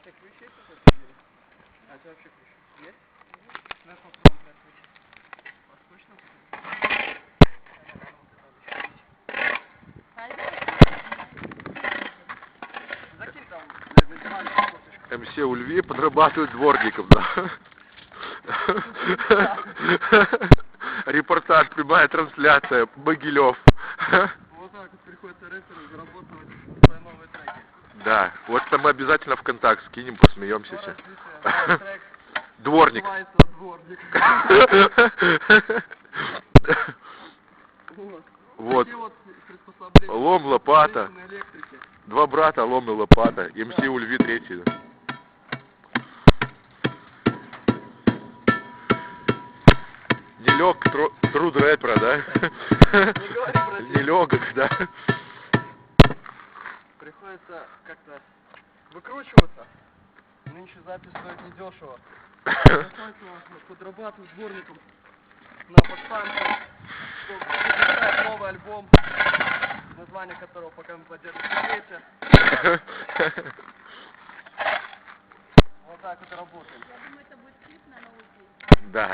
тебя ключи есть какой-то? А у тебя вообще ключи есть? Давай попробуем как ключи. У вас точно? Закинь там на диван кусочек. МС у Льви подрабатывает дворником, да? Репортаж, прямая трансляция, Могилев. Вот так вот приходится рэперу зарабатывать свои новые треки. Да, вот это мы обязательно в контакт скинем, посмеемся все. Трек Дворник. называется «Дворник». Вот. Такие вот приспособления. Лом, лопата. На электрике. Два брата, лом и лопата. МС у Льви третий. Нелег труд рэпера, да? Не говори про Нелегок, да? Приходится как-то выкручиваться. Нынче запись стоит недешево. Приходится подрабатывать дворником на подстанции, чтобы записать новый альбом, название которого пока мы поддерживаем в секрете. Вот так вот и работаем. Я думаю, это будет клип на новый день. Да.